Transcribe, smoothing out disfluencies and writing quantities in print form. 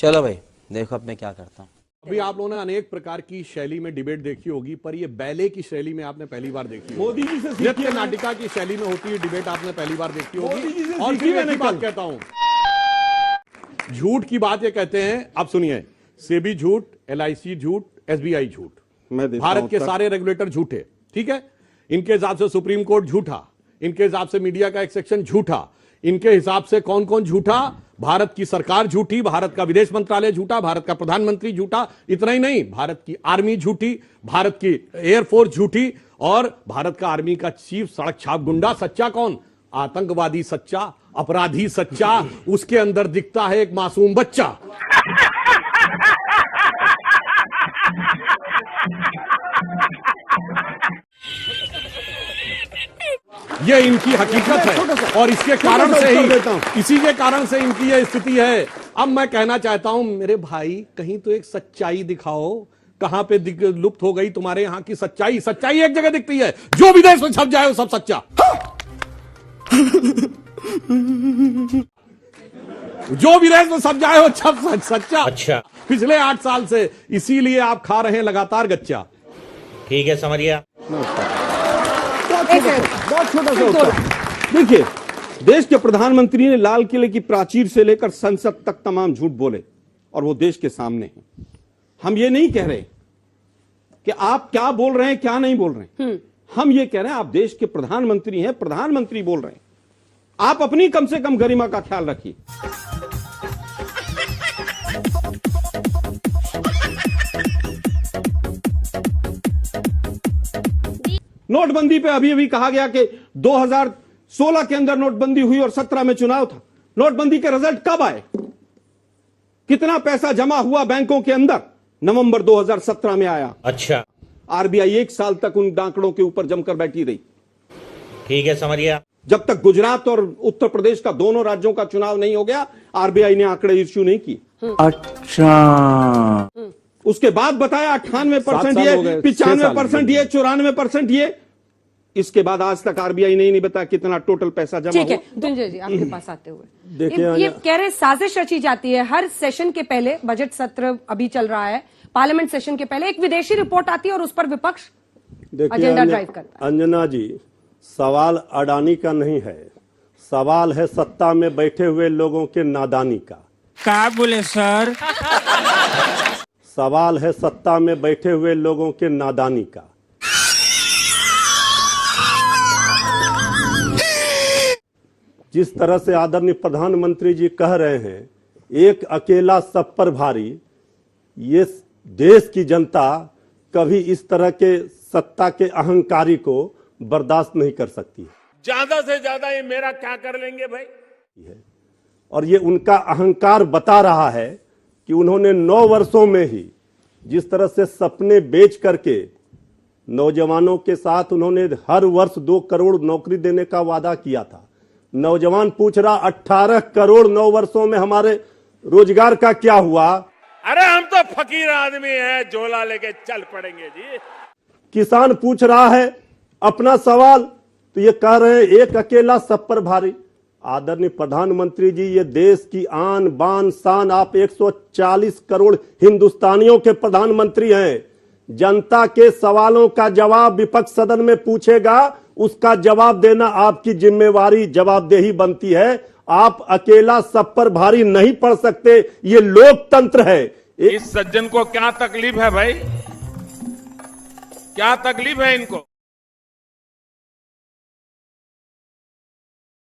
चलो भाई देखो अब मैं क्या करता हूँ। अभी आप लोगों ने अनेक प्रकार की शैली में डिबेट देखी होगी, पर ये बैले की शैली में आपने पहली बार देखी होगी। मोदी जी से सीखिए नृत्य ना। नाटिका की शैली में होती है डिबेट, आपने पहली बार देखी मोदी जी होगी। से और सीखिए फिर एक मैंने ही बात कल। कहता हूं, झूठ की बात ये कहते हैं, अब सुनिए, सेबी झूठ, LIC झूठ, SBI झूठ, भारत के सारे रेगुलेटर झूठे, ठीक है। इनके हिसाब से सुप्रीम कोर्ट झूठा, इनके हिसाब से मीडिया का एक सेक्शन झूठा, इनके हिसाब से कौन कौन झूठा, भारत की सरकार झूठी, भारत का विदेश मंत्रालय झूठा, भारत का प्रधानमंत्री झूठा, इतना ही नहीं, भारत की आर्मी झूठी, भारत की एयरफोर्स झूठी, और भारत का आर्मी का चीफ सड़क छाप गुंडा सच्चा कौन? आतंकवादी सच्चा, अपराधी सच्चा, उसके अंदर दिखता है एक मासूम बच्चा। ये इनकी हकीकत है और इसके कारण से ही, इसी के कारण से इनकी ये स्थिति है। अब मैं कहना चाहता हूं मेरे भाई, कहीं तो एक सच्चाई दिखाओ, कहां पे लुप्त हो गई तुम्हारे यहां की सच्चाई? सच्चाई एक जगह दिखती है, जो विदेश में छप जाए वो सब सच्चा। जो विदेश में छप जाए वो छप सच्चा। अच्छा, पिछले 8 साल से इसीलिए आप खा रहे हैं लगातार गच्चा। ठीक है, समझ गया। बहुत छोटा सा उत्तर। देखिए, देश के प्रधानमंत्री ने लाल किले की प्राचीर से लेकर संसद तक तमाम झूठ बोले और वो देश के सामने है। हम ये नहीं कह रहे कि आप क्या बोल रहे हैं क्या नहीं बोल रहे हैं, हम ये कह रहे हैं आप देश के प्रधानमंत्री हैं, प्रधानमंत्री बोल रहे हैं, आप अपनी कम से कम गरिमा का ख्याल रखिए। नोटबंदी पे अभी अभी कहा गया कि 2016 के अंदर नोटबंदी हुई और 17 में चुनाव था। नोटबंदी के रिजल्ट कब आए? कितना पैसा जमा हुआ बैंकों के अंदर? नवंबर 2017 में आया। अच्छा, RBI 1 साल तक उन आंकड़ों के ऊपर जमकर बैठी रही। ठीक है, समझ गया। जब तक गुजरात और उत्तर प्रदेश का दोनों राज्यों का चुनाव नहीं हो गया, RBI ने आंकड़े इश्यू नहीं किए। अच्छा, उसके बाद बताया 98% ये, 95% ये, 94% ये। इसके बाद आज तक RBI ने नहीं बताया कितना टोटल पैसा जमा हुआ। ठीक है, धनंजय जी आपके पास आते हुए देखिए, ये कह रहे साजिश रची जाती है हर सेशन के पहले। बजट सत्र अभी चल रहा है, पार्लियामेंट सेशन के पहले एक विदेशी रिपोर्ट आती है और उस पर विपक्ष एजेंडा ड्राइव करता है। अंजना जी, सवाल अडानी का नहीं है, सवाल है सत्ता में बैठे हुए लोगों के नादानी का। क्या बोले सर? सवाल है सत्ता में बैठे हुए लोगों के नादानी का। जिस तरह से आदरणीय प्रधानमंत्री जी कह रहे हैं, एक अकेला सब पर भारी, ये देश की जनता कभी इस तरह के सत्ता के अहंकारी को बर्दाश्त नहीं कर सकती है। ज्यादा से ज्यादा ये मेरा क्या कर लेंगे भाई? और ये उनका अहंकार बता रहा है कि उन्होंने 9 वर्षों में ही जिस तरह से सपने बेच करके नौजवानों के साथ उन्होंने हर वर्ष 2 करोड़ नौकरी देने का वादा किया था। नौजवान पूछ रहा 18 करोड़ 9 वर्षों में हमारे रोजगार का क्या हुआ? अरे हम तो फकीर आदमी हैं, झोला लेके चल पड़ेंगे जी। किसान पूछ रहा है अपना सवाल, तो ये कह रहे हैं एक अकेला सब पर भारी। आदरणीय प्रधानमंत्री जी, ये देश की आन बान शान, आप 140 करोड़ हिंदुस्तानियों के प्रधानमंत्री हैं। जनता के सवालों का जवाब विपक्ष सदन में पूछेगा, उसका जवाब देना आपकी जिम्मेवारी, जवाबदेही बनती है। आप अकेला सब पर भारी नहीं पड़ सकते, ये लोकतंत्र है। इस सज्जन को क्या तकलीफ है भाई? क्या तकलीफ है इनको?